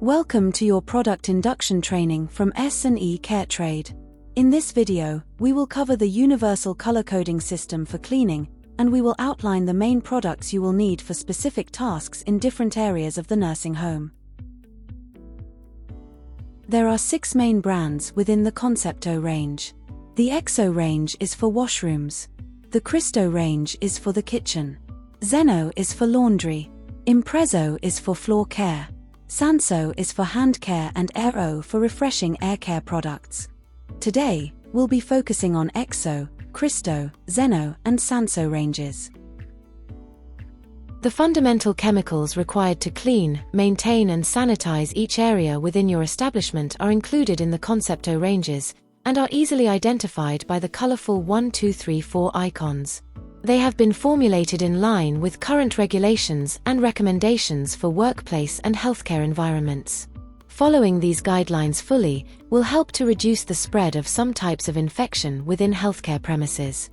Welcome to your product induction training from S&E CareTrade. In this video, we will cover the universal color coding system for cleaning, and we will outline the main products you will need for specific tasks in different areas of the nursing home. There are 6 main brands within the Concepto range. The Exo range is for washrooms. The Cristo range is for the kitchen. Zeno is for laundry. Imprezo is for floor care. Sanso is for hand care and Aero for refreshing air care products. Today, we'll be focusing on Exo, Cristo, Zeno, and Sanso ranges. The fundamental chemicals required to clean, maintain and sanitize each area within your establishment are included in the Concepto ranges, and are easily identified by the colorful 1, 2, 3, 4 icons. They have been formulated in line with current regulations and recommendations for workplace and healthcare environments. Following these guidelines fully will help to reduce the spread of some types of infection within healthcare premises.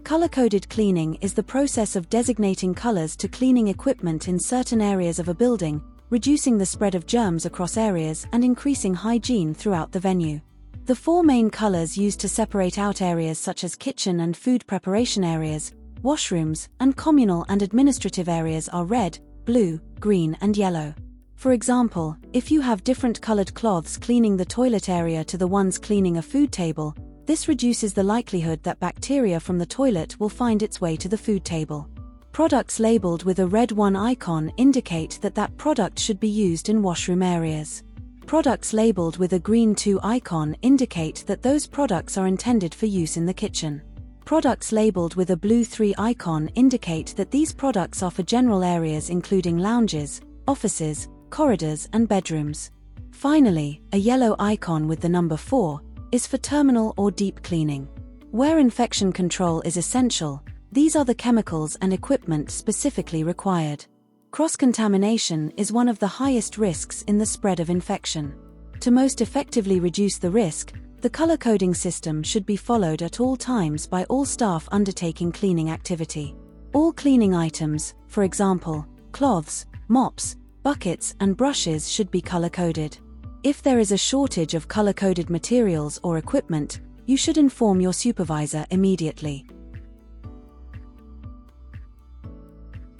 Color-coded cleaning is the process of designating colors to cleaning equipment in certain areas of a building, reducing the spread of germs across areas and increasing hygiene throughout the venue. The 4 main colors used to separate out areas such as kitchen and food preparation areas, washrooms, and communal and administrative areas are red, blue, green, and yellow. For example, if you have different colored cloths cleaning the toilet area to the ones cleaning a food table, this reduces the likelihood that bacteria from the toilet will find its way to the food table. Products labeled with a red 1 icon indicate that that product should be used in washroom areas. Products labeled with a green 2 icon indicate that those products are intended for use in the kitchen. Products labeled with a blue 3 icon indicate that these products are for general areas including lounges, offices, corridors, and bedrooms. Finally, a yellow icon with the number 4 is for terminal or deep cleaning. Where infection control is essential, these are the chemicals and equipment specifically required. Cross-contamination is one of the highest risks in the spread of infection. To most effectively reduce the risk, the color coding system should be followed at all times by all staff undertaking cleaning activity. All cleaning items, for example, cloths, mops, buckets, and brushes should be color-coded. If there is a shortage of color-coded materials or equipment, you should inform your supervisor immediately.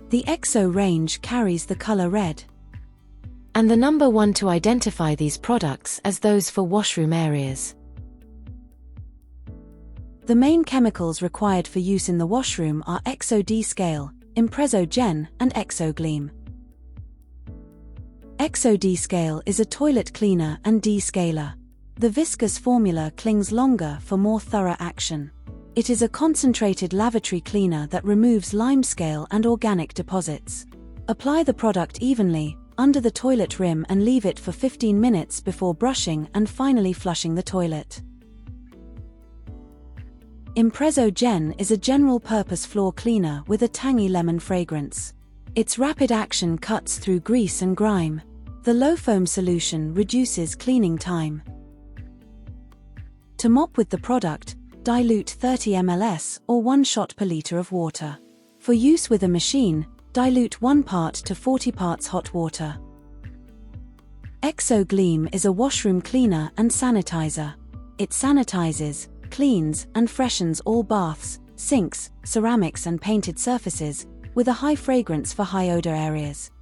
The Exo range carries the color red and the number 1 to identify these products as those for washroom areas. The main chemicals required for use in the washroom are Exo D-Scale, Imprezo Gen, and Exo Gleam. Exo D-Scale is a toilet cleaner and descaler. The viscous formula clings longer for more thorough action. It is a concentrated lavatory cleaner that removes limescale and organic deposits. Apply the product evenly, under the toilet rim and leave it for 15 minutes before brushing and finally flushing the toilet. Imprezo Gen is a general-purpose floor cleaner with a tangy lemon fragrance. Its rapid action cuts through grease and grime. The low-foam solution reduces cleaning time. To mop with the product, dilute 30 ml or 1 shot per liter of water. For use with a machine, dilute 1 part to 40 parts hot water. Exo Gleam is a washroom cleaner and sanitizer. It sanitizes, cleans, and freshens all baths, sinks, ceramics and painted surfaces, with a high fragrance for high odor areas.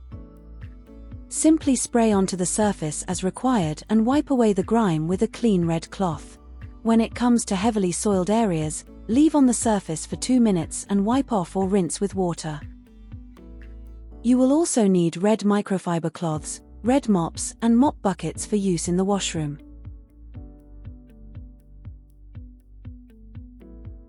Simply spray onto the surface as required and wipe away the grime with a clean red cloth. When it comes to heavily soiled areas, leave on the surface for 2 minutes and wipe off or rinse with water. You will also need red microfiber cloths, red mops, and mop buckets for use in the washroom.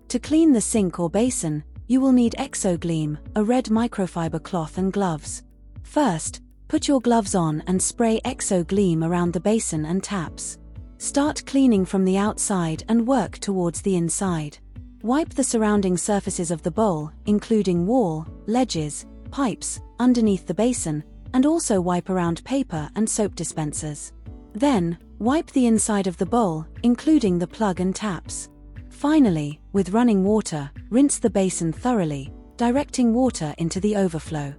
To clean the sink or basin, you will need Exo Gleam, a red microfiber cloth and gloves. First, put your gloves on and spray Exo Gleam around the basin and taps. Start cleaning from the outside and work towards the inside. Wipe the surrounding surfaces of the bowl, including wall, ledges, pipes, underneath the basin, and also wipe around paper and soap dispensers. Then, wipe the inside of the bowl, including the plug and taps. Finally, with running water, rinse the basin thoroughly, directing water into the overflow.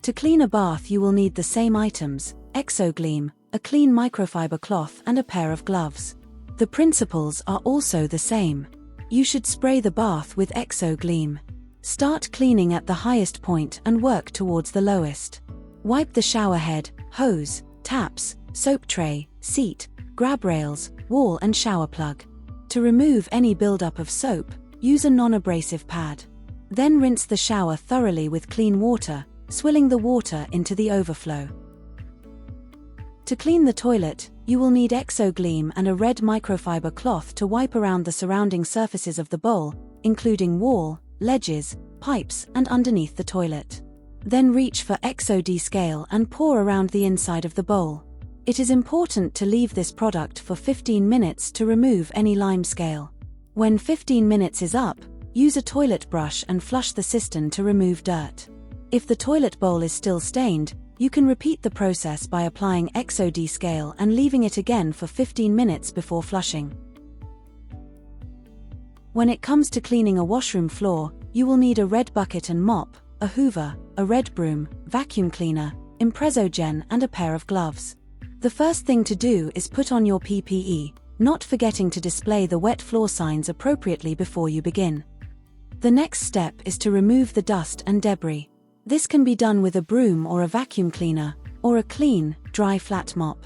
To clean a bath you will need the same items: ExoGleam, a clean microfiber cloth and a pair of gloves. The principles are also the same. You should spray the bath with ExoGleam. Start cleaning at the highest point and work towards the lowest. Wipe the shower head, hose, taps, soap tray, seat, grab rails, wall and shower plug. To remove any buildup of soap, use a non-abrasive pad. Then rinse the shower thoroughly with clean water, swilling the water into the overflow. To clean the toilet, you will need ExoGleam and a red microfiber cloth to wipe around the surrounding surfaces of the bowl, including wall, ledges, pipes and underneath the toilet. Then reach for ExoDescale and pour around the inside of the bowl. It is important to leave this product for 15 minutes to remove any limescale. When 15 minutes is up, use a toilet brush and flush the cistern to remove dirt. If the toilet bowl is still stained, you can repeat the process by applying ExoDescale and leaving it again for 15 minutes before flushing. When it comes to cleaning a washroom floor, you will need a red bucket and mop, a hoover, a red broom, vacuum cleaner, Imprezogen and a pair of gloves. The first thing to do is put on your PPE, not forgetting to display the wet floor signs appropriately before you begin. The next step is to remove the dust and debris. This can be done with a broom or a vacuum cleaner, or a clean, dry flat mop.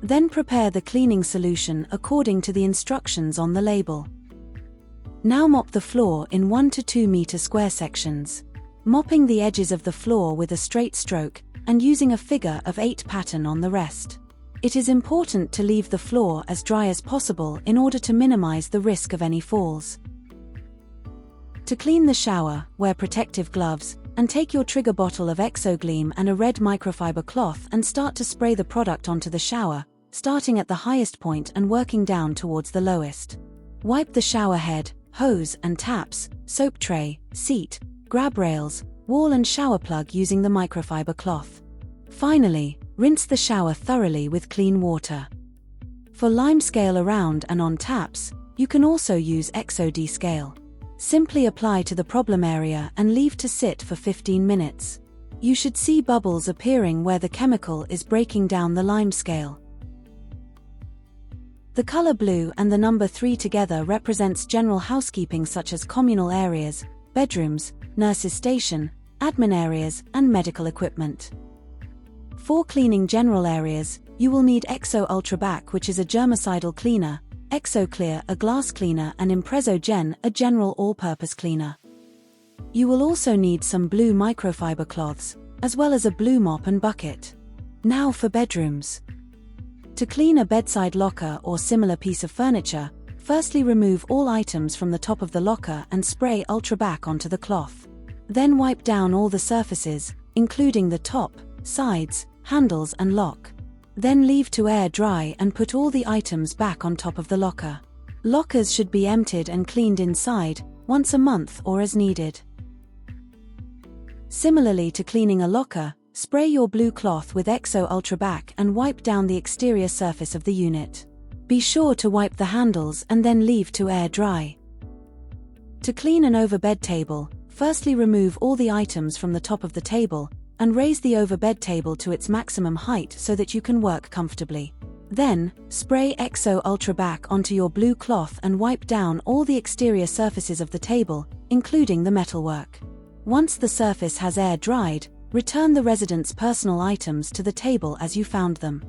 Then prepare the cleaning solution according to the instructions on the label. Now mop the floor in 1 to 2 meter square sections. Mopping the edges of the floor with a straight stroke, and using a figure of 8 pattern on the rest. It is important to leave the floor as dry as possible in order to minimize the risk of any falls. To clean the shower, wear protective gloves, and take your trigger bottle of ExoGleam and a red microfiber cloth and start to spray the product onto the shower, starting at the highest point and working down towards the lowest. Wipe the shower head, hose and taps, soap tray, seat, grab rails, wall and shower plug using the microfiber cloth. Finally, rinse the shower thoroughly with clean water. For limescale around and on taps, you can also use ExoDescale. Simply apply to the problem area and leave to sit for 15 minutes. You should see bubbles appearing where the chemical is breaking down the limescale. The color blue and the number 3 together represents general housekeeping such as communal areas, bedrooms, nurses' station, admin areas, and medical equipment. For cleaning general areas, you will need Exo Ultra Bac, which is a germicidal cleaner, Exo Clear, a glass cleaner, and Imprezogen, a general all-purpose cleaner. You will also need some blue microfiber cloths, as well as a blue mop and bucket. Now for bedrooms. To clean a bedside locker or similar piece of furniture, firstly remove all items from the top of the locker and spray Ultra Bac onto the cloth. Then wipe down all the surfaces, including the top, sides, handles and lock. Then leave to air dry and put all the items back on top of the locker. Lockers should be emptied and cleaned inside, once a month or as needed. Similarly to cleaning a locker, spray your blue cloth with Exo Ultra Bac and wipe down the exterior surface of the unit. Be sure to wipe the handles and then leave to air dry. To clean an overbed table, firstly remove all the items from the top of the table, and raise the overbed table to its maximum height so that you can work comfortably. Then, spray Exo Ultra Bac onto your blue cloth and wipe down all the exterior surfaces of the table, including the metalwork. Once the surface has air dried, return the resident's personal items to the table as you found them.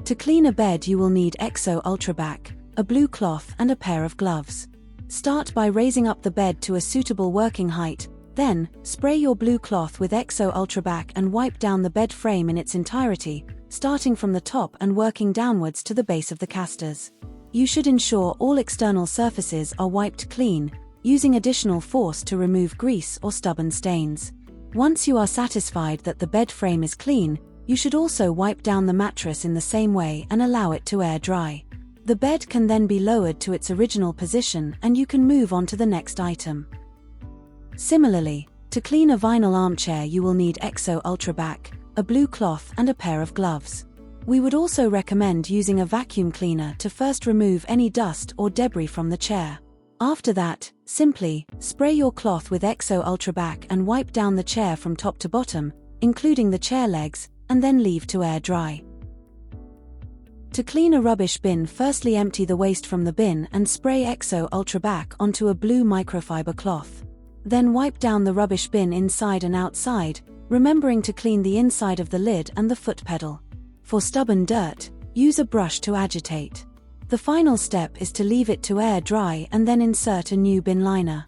To clean a bed you will need Exo Ultra Bac, a blue cloth and a pair of gloves. Start by raising up the bed to a suitable working height. Then, spray your blue cloth with Exo Ultra Bac and wipe down the bed frame in its entirety, starting from the top and working downwards to the base of the casters. You should ensure all external surfaces are wiped clean, using additional force to remove grease or stubborn stains. Once you are satisfied that the bed frame is clean, you should also wipe down the mattress in the same way and allow it to air dry. The bed can then be lowered to its original position and you can move on to the next item. Similarly, to clean a vinyl armchair you will need Exo Ultra Bac, a blue cloth and a pair of gloves. We would also recommend using a vacuum cleaner to first remove any dust or debris from the chair. After that, simply spray your cloth with Exo Ultra Back and wipe down the chair from top to bottom, including the chair legs, and then leave to air dry. To clean a rubbish bin, firstly empty the waste from the bin and spray Exo Ultra Back onto a blue microfiber cloth. Then wipe down the rubbish bin inside and outside, remembering to clean the inside of the lid and the foot pedal. For stubborn dirt, use a brush to agitate. The final step is to leave it to air dry and then insert a new bin liner.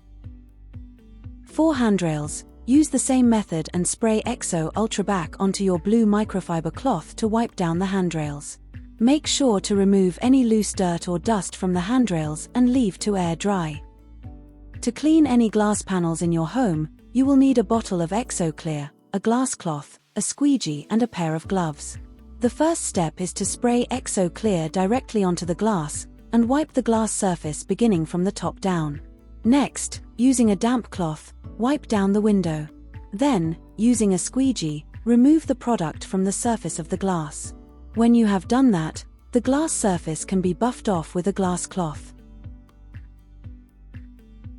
For handrails, use the same method and spray Exo Ultra Back onto your blue microfiber cloth to wipe down the handrails. Make sure to remove any loose dirt or dust from the handrails and leave to air dry. To clean any glass panels in your home, you will need a bottle of Exo Clear, a glass cloth, a squeegee and a pair of gloves. The first step is to spray Exo Clear directly onto the glass, and wipe the glass surface beginning from the top down. Next, using a damp cloth, wipe down the window. Then, using a squeegee, remove the product from the surface of the glass. When you have done that, the glass surface can be buffed off with a glass cloth.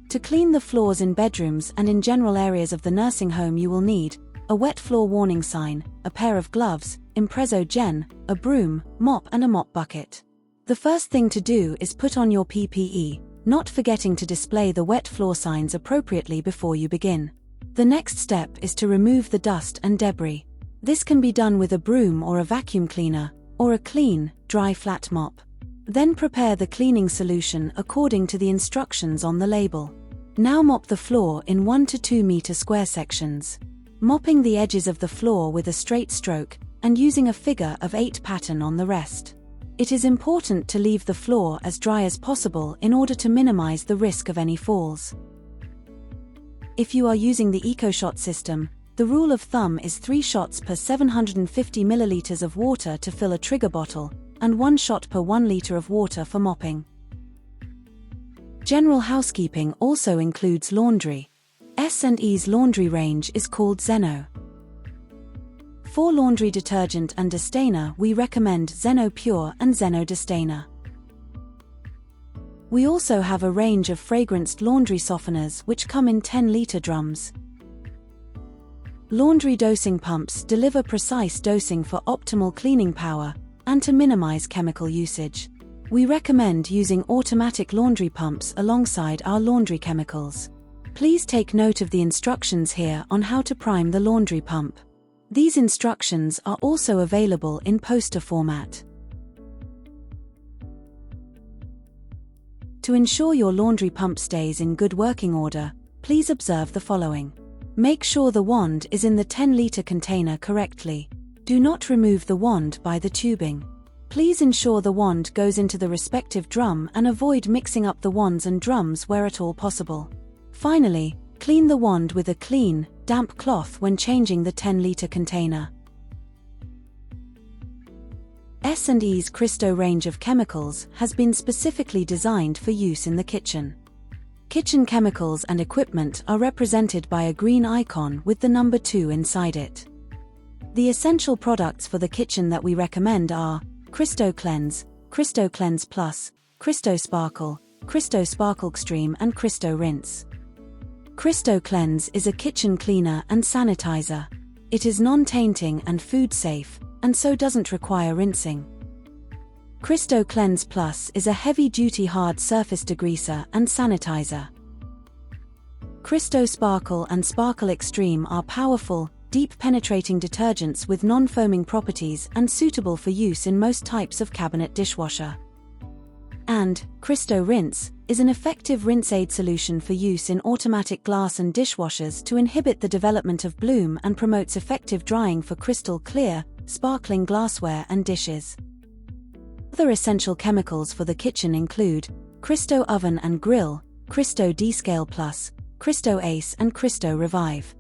To clean the floors in bedrooms and in general areas of the nursing home, you will need a wet floor warning sign, a pair of gloves, Impresso Gen, a broom, mop and a mop bucket. The first thing to do is put on your PPE, not forgetting to display the wet floor signs appropriately before you begin. The next step is to remove the dust and debris. This can be done with a broom or a vacuum cleaner, or a clean, dry flat mop. Then prepare the cleaning solution according to the instructions on the label. Now mop the floor in 1 to 2 meter square sections. Mopping the edges of the floor with a straight stroke, and using a figure of 8 pattern on the rest. It is important to leave the floor as dry as possible in order to minimize the risk of any falls. If you are using the EcoShot system, the rule of thumb is 3 shots per 750 milliliters of water to fill a trigger bottle, and 1 shot per 1 liter of water for mopping. General housekeeping also includes laundry. S&E's laundry range is called Zeno. For laundry detergent and destainer, we recommend Zeno Pure and Zeno Destainer. We also have a range of fragranced laundry softeners which come in 10-liter drums. Laundry dosing pumps deliver precise dosing for optimal cleaning power and to minimize chemical usage. We recommend using automatic laundry pumps alongside our laundry chemicals. Please take note of the instructions here on how to prime the laundry pump. These instructions are also available in poster format. To ensure your laundry pump stays in good working order, please observe the following. Make sure the wand is in the 10-liter container correctly. Do not remove the wand by the tubing. Please ensure the wand goes into the respective drum and avoid mixing up the wands and drums where at all possible. Finally, clean the wand with a clean, damp cloth when changing the 10-liter container. S&E's Cristo range of chemicals has been specifically designed for use in the kitchen. Kitchen chemicals and equipment are represented by a green icon with the number 2 inside it. The essential products for the kitchen that we recommend are Cristo Cleanse Plus, Cristo Sparkle Extreme and Cristo Rinse. Cristo Cleanse is a kitchen cleaner and sanitizer. It is non-tainting and food safe, and so doesn't require rinsing. Cristo Cleanse Plus is a heavy-duty hard surface degreaser and sanitizer. Cristo Sparkle and Sparkle Extreme are powerful, deep-penetrating detergents with non-foaming properties and suitable for use in most types of cabinet dishwasher. And Cristo Rinse is an effective rinse aid solution for use in automatic glass and dishwashers to inhibit the development of bloom and promotes effective drying for crystal clear, sparkling glassware and dishes. Other essential chemicals for the kitchen include Cristo Oven and Grill, Cristo Descale Plus, Cristo Ace and Cristo Revive.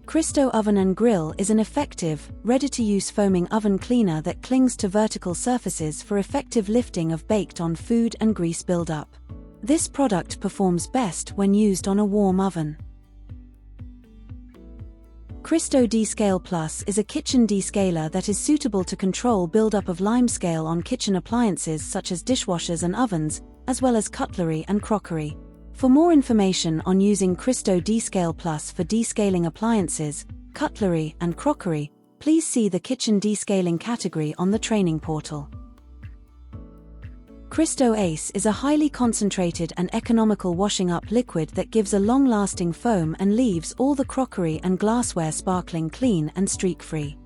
Cristo Oven and Grill is an effective, ready-to-use foaming oven cleaner that clings to vertical surfaces for effective lifting of baked-on food and grease buildup. This product performs best when used on a warm oven. Cristo Descale Plus is a kitchen descaler that is suitable to control buildup of limescale on kitchen appliances such as dishwashers and ovens, as well as cutlery and crockery. For more information on using Cristo Descale Plus for descaling appliances, cutlery, and crockery, please see the Kitchen Descaling category on the training portal. Cristo Ace is a highly concentrated and economical washing-up liquid that gives a long-lasting foam and leaves all the crockery and glassware sparkling clean and streak-free.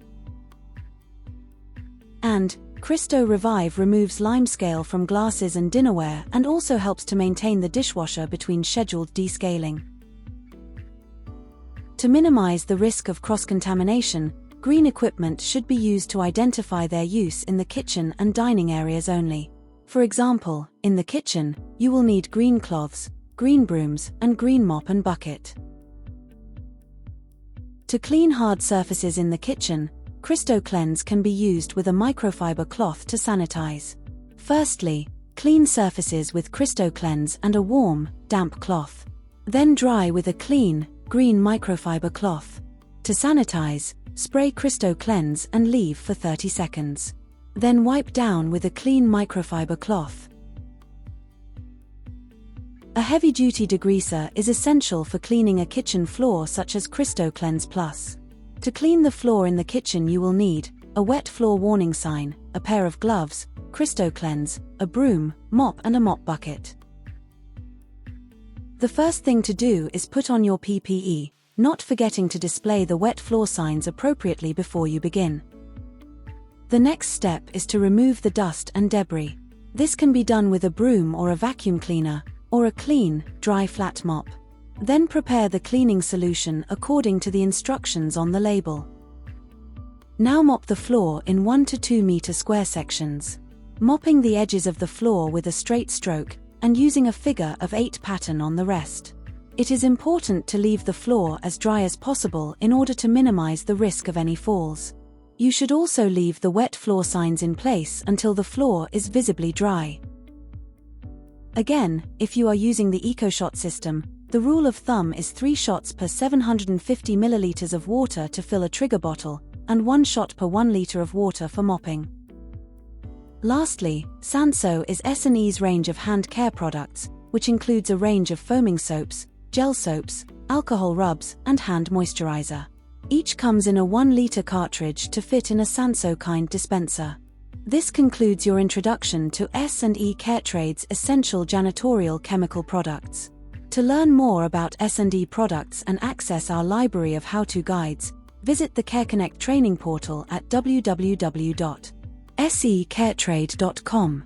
And Cristo Revive removes limescale from glasses and dinnerware and also helps to maintain the dishwasher between scheduled descaling. To minimize the risk of cross-contamination, green equipment should be used to identify their use in the kitchen and dining areas only. For example, in the kitchen, you will need green cloths, green brooms, and green mop and bucket. To clean hard surfaces in the kitchen, Cristo Cleanse can be used with a microfiber cloth to sanitize. Firstly, clean surfaces with Cristo Cleanse and a warm, damp cloth. Then dry with a clean, green microfiber cloth. To sanitize, spray Cristo Cleanse and leave for 30 seconds. Then wipe down with a clean microfiber cloth. A heavy-duty degreaser is essential for cleaning a kitchen floor such as Cristo Cleanse Plus. To clean the floor in the kitchen you will need a wet floor warning sign, a pair of gloves, Cristo Cleanse, a broom, mop and a mop bucket. The first thing to do is put on your PPE, not forgetting to display the wet floor signs appropriately before you begin. The next step is to remove the dust and debris. This can be done with a broom or a vacuum cleaner, or a clean, dry flat mop. Then prepare the cleaning solution according to the instructions on the label. Now mop the floor in 1 to 2 meter square sections. Mopping the edges of the floor with a straight stroke, and using a figure of 8 pattern on the rest. It is important to leave the floor as dry as possible in order to minimize the risk of any falls. You should also leave the wet floor signs in place until the floor is visibly dry. Again, if you are using the EcoShot system, the rule of thumb is 3 shots per 750 milliliters of water to fill a trigger bottle, and 1 shot per 1 liter of water for mopping. Lastly, Sanso is S&E's range of hand care products, which includes a range of foaming soaps, gel soaps, alcohol rubs, and hand moisturizer. Each comes in a 1-liter cartridge to fit in a Sanso-kind dispenser. This concludes your introduction to S&E Caretrade's essential janitorial chemical products. To learn more about S&E products and access our library of how-to guides, visit the CareConnect training portal at www.secaretrade.com.